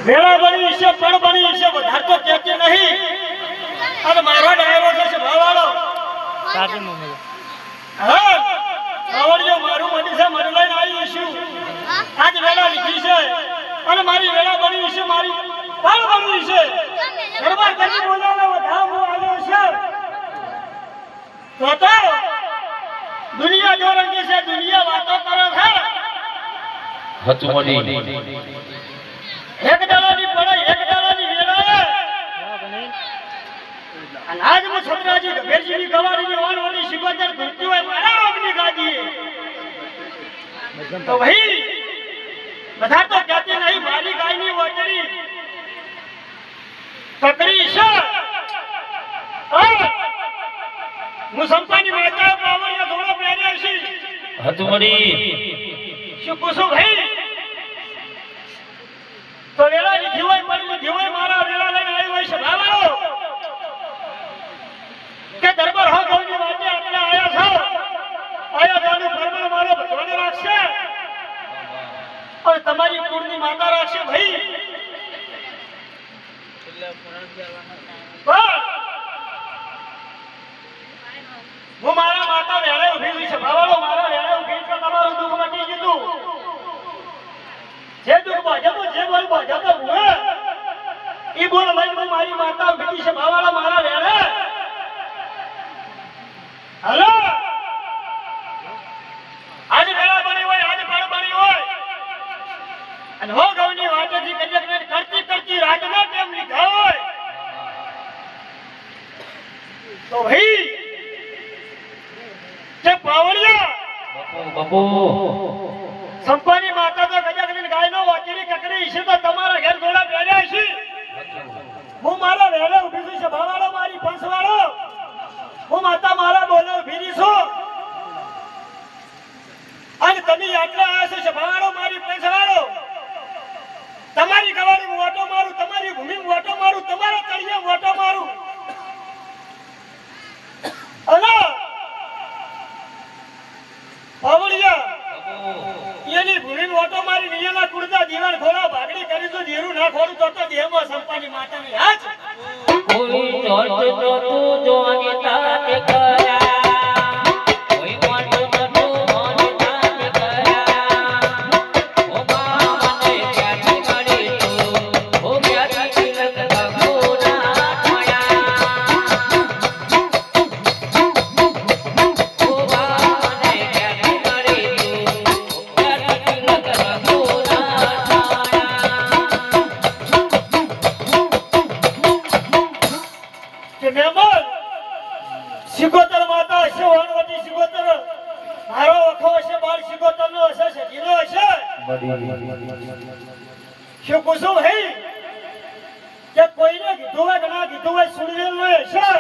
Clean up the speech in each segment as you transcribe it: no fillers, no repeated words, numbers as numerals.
વેળા બની છે પણ બની છે વધાર તો કહેતી નહીં અને મારો ડાયરો છે ભાવાળો સાચી મમ્મી હા આવડ્યો મારું મની છે મને લઈને આવી છું આજ વેળા લીધી છે અને મારી વેળા બની છે મારી પણ બની છે દરબાર કરી બોલાવે વધાર હું આવ્યો છે તો દુનિયા જો રંગી છે દુનિયા વાતો કરે છે હચમડી એક દાડાની પડે એક દાડાની વેળાએ અને આજ હું છત્રાજી ગભેરજીની ગવારીની વાનોની શિકોતર ધરતી હોય મારા રોગની ગાદી તો ભાઈ બધા તો કહેતી નહીં મારી ગાયની વચડી તકડી છે હું સંપાની માતા પાવડિયા ધોળો પહેર્યા છે હચમડી શું પૂછું ભાઈ તો વેળા લીધી હોય પણ લીધી હોય મારા વેળા લઈને આવી હોય છે ભાવાળો કે દરબાર હો ગૌની વાતે આપણે આયા છો આયા જાનું પરમણ મારો ભગવાન રાખશે અને તમારી કુળની માતા રાખશે ભાઈ હું મારા માતા વેળે ઉભી છે ભાવાળો મારા વેળે ઉભી છે તમારું દુઃખ મટી ગયું જે દુઃખ બાજતો જે બોલ બાજતો હું ઈ બોલ લઈને મારી માતા ઉભી છે ભાવાળો મારા વેળે હલો આજ વેળા બની હોય આજ પણ બની હોય અને હો ગૌની વાતેથી કજકને કરતી કરતી રાતના કેમ લીધા હોય તો ભાઈ જે પાવડિયા બાપુ સંપાની માતા તો ગજકની ગાયનો વાચડી કકડી છે તો તમારા ઘર ઘોડા બેર્યા છે હું મારા વેળે ઉભી છું ભાવાળો મારી પંસવાળો હું માતા મારા બોલે ઉભી છું અને તમે આટલા આવ્યા છો ભાવાળો મારી પંસવાળો તમારી ગવારી વાટો મારું તમારી ભૂમિ વાટો મારું તમારા તળિયે વાટો મારું અલા પાવડિયા એની ભૂમિ વાટો મારી નિયના કુડતા દીવાન ખોલા ભાગડી કરી તો જીરું ના ખોડું તો દેહમાં સંપાની માતાની હાથ કોઈ જોત તું જોને તાતે કરા કોઈ મોટ તું મોને તાતે કરા ઓ મને ક્યાંથી મળી તું ઓ ક્યાંથી તિલક ભગોના માયા ઓ મને ક્યાંથી મળી તું ક્યાંથી તિલક ભગોના કે મહેમાન સિકોતર માતા છે વનવતી સિકોતર મારો વખો છે બાળ સિકોતર નો હશે છે જીલો હશે શું પૂછું ભાઈ કે કોઈને કીધું હોય કે ના કીધું હોય સુનિલ નો હશે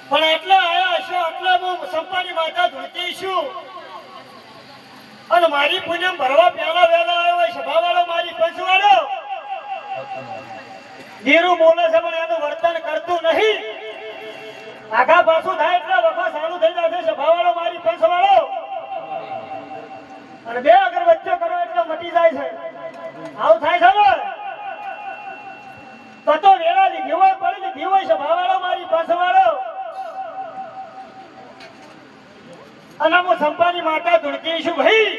પણ એટલે આયા હશે એટલે હું સંપાની માતા ધૂળતી છું અને મારી પૂનમ ભરવા પહેલા વહેલા આવ્યો હોય સભાવાળો મારી પંચવાળો ધીરું બોલે છે પણ એનું વર્તન કરતું નહીં આગા પાછું થાય એટલે વખત સારું થઈ જશે સભાવાળો મારી પંચવાળો અને બે અગર વચ્ચે કરો એટલે મટી જાય છે આવું થાય છે ને તો વેળા લીધી હોય પડી લીધી હોય સભાવાળો મારી પંચવાળો અને હું સંપાની માતા ધૂળકી છું ભાઈ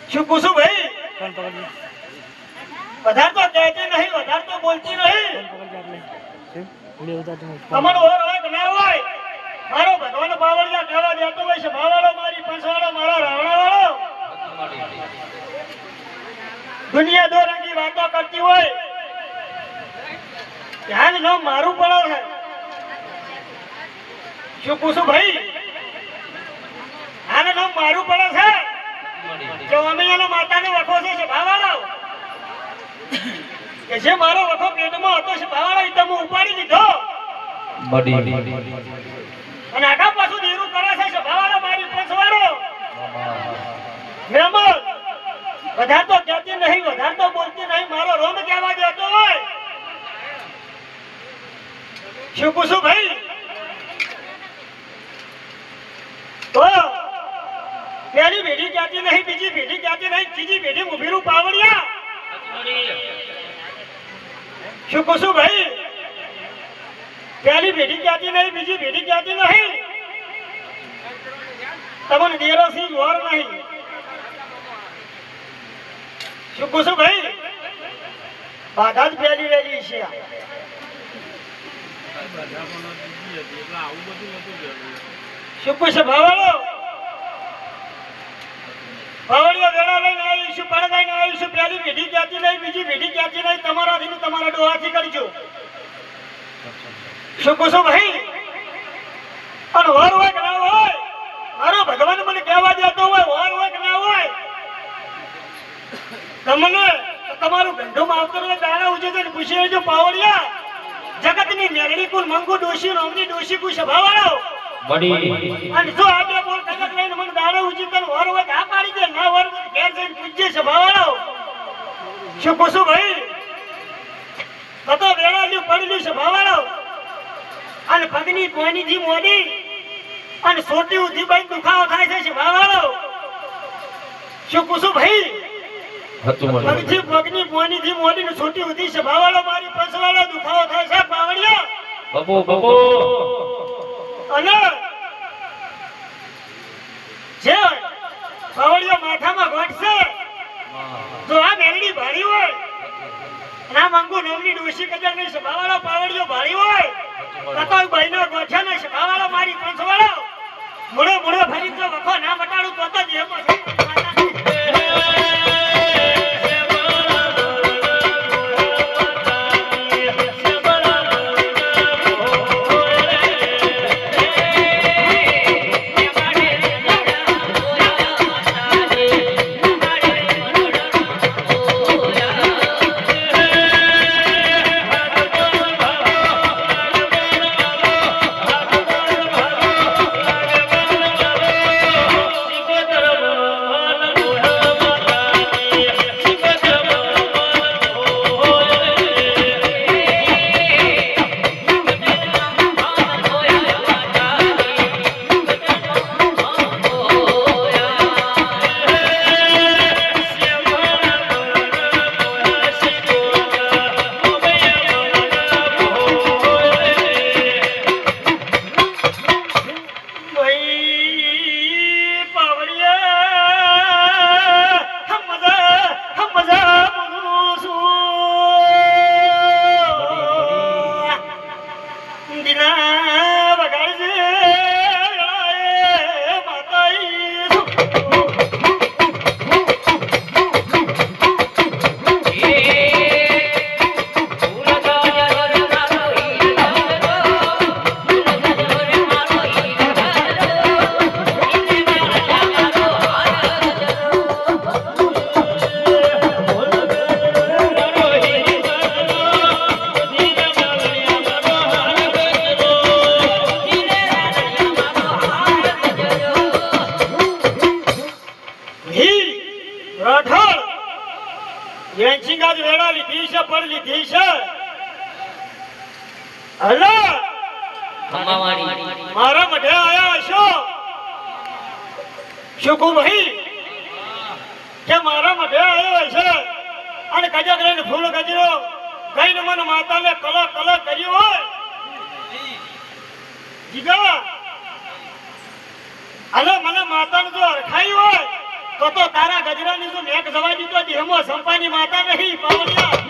શું પૂછું ભાઈ વધારે તો કહેતી નહીં વધારે તો બોલતી નહીં તમારો ઓર હોય કે ના હોય મારો ભગવાન બાવળિયા કહેવા દેતો હોય છે ભાવાળો મારી પંચવાળો મારા રાવણાવાળો દુનિયા દો રંગી વાતો કરતી હોય ધ્યાન ન મારું પડે છે શું પૂછું ભાઈ આને નામ મારું પડે છે જો અમે એનો માતાને વખો છે ભાવાળો કે જે મારો વખો પેટમાં હતો છે ભાવાળો એ તમે ઉપાડી દીધો અને આગા પાછું દેરું કરે છે ભાવાળો મારી પંચવાળો મહેમાન વધારે તો કહેતી નહીં વધારે તો બોલતી નહીં મારો રોમ કહેવા દેતો હોય શું પૂછું ભાઈ તો પેલી પેઢી કહેતી નહીં બીજી પેઢી ક્યાંથી નહીં ત્રીજી પેઢી ઊભી રહું પાવડિયા શું કહું છું ભાઈ પહેલી પેઢી ક્યાંથી નહીં બીજી પેઢી ક્યાંથી નહીં તમને દેરાસી જોર નહીં શું કહું છું ભાઈ બાધા જ પહેલી રહેલી છે શું કહું છે ભાવાળો ભાવડિયા વેળા લઈને આવીશું પડદા લઈને આવીશું પહેલી પેઢી ક્યાંથી નહીં બીજી પેઢી ક્યાંથી નહીં તમારાથી ને તમારા ડોહાથી કરજો શું કહું છું ભાઈ અને વાર હોય કે ના હોય મારો ભગવાન મને કહેવા દેતો હોય વાર હોય કે ના હોય તમને તમારું ગંઢું માવતર હોય દાણા ઉજે છે ને પૂછી લેજો પાવડિયા જગતની મેરડી કુલ મંગુ ડોશી રોમની ડોશી કુ સભાવાળો અને જો આ બે બોલ કલાક લઈને મને દાણા ઉજી તને વાર હોય કે આ પાડી દે ના વાર ઘેર જઈને પૂછજે સભાવાળો શું કહું છું ભાઈ કતો વેળાલ્યું પડેલું સભાવાળો અને પગની કોઈની જી મોડી અને સોટી ઉધી બાઈ દુખાવો થાય છે સભાવાળો શું કહું છું ભાઈ પગથી પગની કોઈની જી મોડી ને સોટી ઉધી સભાવાળો મારી પસવાળો દુખાવો થાય છે પાવડિયા બબો અને જે પાવડિયા માથામાં ઘટશે તો આ મેરડી ભારી હોય ના મંગુ નોમની ડોશી કદર નહીં સભાવાળો પાવડિયો ભારી હોય કતો બહેનો ગોઠ્યા ને સભાવાળો મારી પંચવાળો મુડો મુડો ફરી તો વખો ના મટાડું તો તો જેમાં મારા મઢે આયા છો શું ભાઈ કે મારા મઢે આવ્યો છે અને કજા કરીને ફૂલ ગજરો ગઈને મને માતાને કલા કલા કર્યો હોય જીગા અલે મને માતાને જો અરખાઈ હોય તો તારા ગજરાની જો મેક જવા દીધો દેહમાં સંપાની માતા નહીં પાવડિયા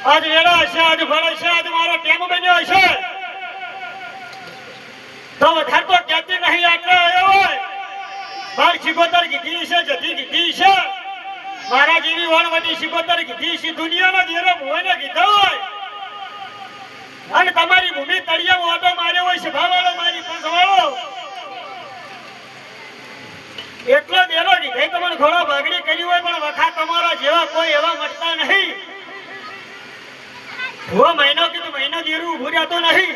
આજ વેળા હશે આજ ફળ હશે આજ મારો ટેમ બન્યો હશે તો વધારે તો કહેતી નહીં આટલો આવ્યો હોય બાર 76 કીધી છે જતી કીધી મારા જેવી વણવટી શિકોતર કીધી છે દુનિયાનો જેરો ભોયને કીધો હોય અને તમારી ભૂમિ તળિયામાં ઓટો માર્યો હોય સભાવાળો મારી પંચવાળો એટલો દેરો કીધે તમને ઘોડો ભાગડી કરી હોય પણ વખા તમારા જેવા કોઈ એવા મળતા નહીં હું મહિનો કીધું મહિનો દેરું ઊભું રહેતો નહીં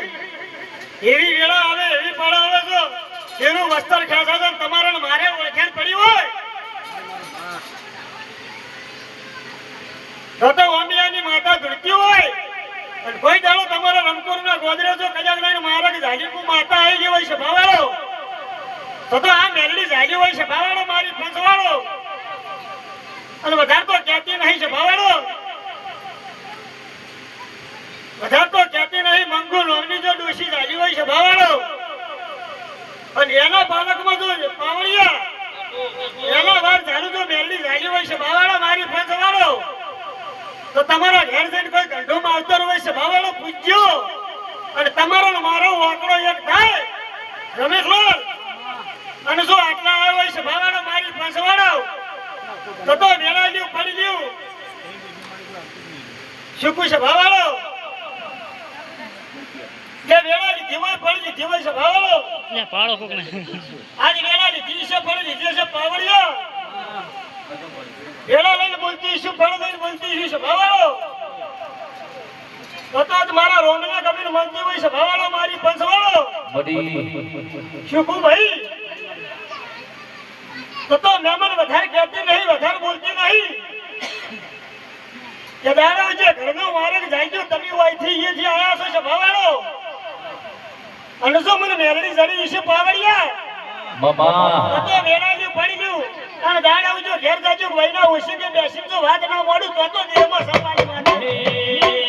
એવી વેળા આવે એવી પળો આવે તો એનું વસ્ત્ર ખેંચા તો તમારા મારે ઓળખાણ પડી હોય તો ઓમિયાની માતા ધૂળતી હોય અને કોઈ દાડો તમારો રમપુરના ગોદરેજો કજાક લઈને મારા કે જાગીરપુર માતા આવી ગઈ હોય સભાવાળો તો આ મેલડી જાગી હોય સભાવાળો મારી પંચવાળો અને વધારે તો કહેતી નહીં સભાવાળો વધારે તો કહેતી નહીં મંગુ લોમની જો ડોશી જાગી હોય સભાવાળો અને એના બાળકમાં જો પાવળિયા એના વાર ઝાડુ જો મેલડી જાગી હોય સભાવાળો મારી પંચવાળો તો તમારા ઘેર જઈને કોઈ ગંઢોમાં આવતો હોય સભાવાળો પૂજ્યો અને તમારો ને મારો વાંકડો એક થાય રમેશલાલ અને જો આટલા આવ્યો હોય સભાવાળો મારી પંચવાળો તો વેળા લ્યું પડી લ્યું શું સભાવાળો જે વેળા લીધી હોય પડી લીધી હોય સભાવાળો લે પાડો કોક ને આજ વેળા લીધી છે પડી લીધી છે પાવડિયો વેળા લઈને બોલતી શું પડ લઈને બોલતી શું સભાવાળો તો મારા રોંગના કબીર મંદી હોય સભાવાળો મારી પંચવાળો શું ભાઈ તો મહેમાન વધારે કહેતી નહીં વધારે બોલતી નહીં કે દાદા જે ઘરનો માર્ગ જાય ગયો તમે વાયથી અહીંયાથી આયા છો સભાવાળો અને જો મને મેરડી જડી વિશે પાવડિયા બાબા તો વેળાની પડી ગયું અને દાડા આવજો ઘેર જાજો વૈના ઓછી કે બેસી તો વાત ના મોડું તો દેહમાં સંભાળી માને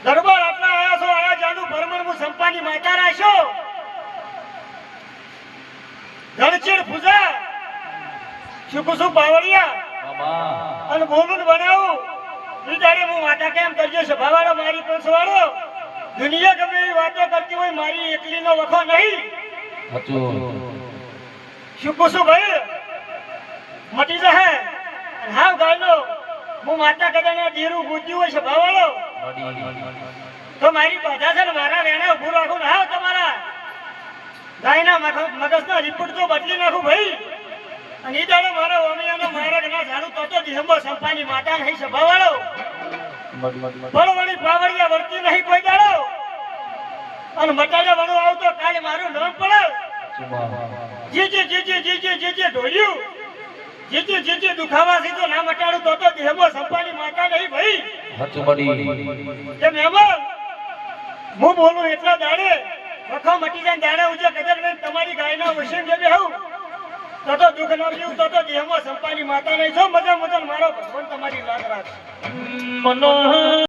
દરબાર આટલા આયા છો આયા જાનું ભરમણ હું સંપાની માતા રાશો ધણચેડ પૂજા શુકુસુ પાવડિયા અને બોલું બનાવું વિચારે હું માતા કેમ કરજો સભાવાળો મારી પંચવાળો દુનિયા ગમે એવી વાતો કરતી હોય મારી એકલીનો વખો નહીં શું પૂછું ભાઈ મટી જશે અને હાવ ગાયનો હું માતા કદાના જીરું ગુજ્યું હોય છે ભાવાળો તો મારી બાધા છે ને મારા વેણા ઉભું રાખું ને હાવ તમારા ગાયના મગજના રિપોર્ટ તો બદલી નાખું ભાઈ અને ઈ દાડે મારા ઓમિયાનો મારક ના ઝાડું તો દિહંબો સંપાની માતા નહીં છે ભાવાળો બળવળી પાવડિયા વર્તી નહીં કોઈ દાડો અને મટાડે વણો આવતો કાલે મારું નામ પડે જે ઢોલ્યું જે દુખાવા થી તો ના મટાડું તો દેહમો સંપાની માતા નહીં ભાઈ કે મહેમાન હું બોલું એટલા દાડે વખો મટી જાય દાડે ઉજે કદક નહીં તમારી ગાયના વૈષ્ણવ જે બેહું તો દુઃખ ન પીવું તો દેહમો સંપાની માતા નહીં છો મજા મારો ભગવાન તમારી લાગ રાખે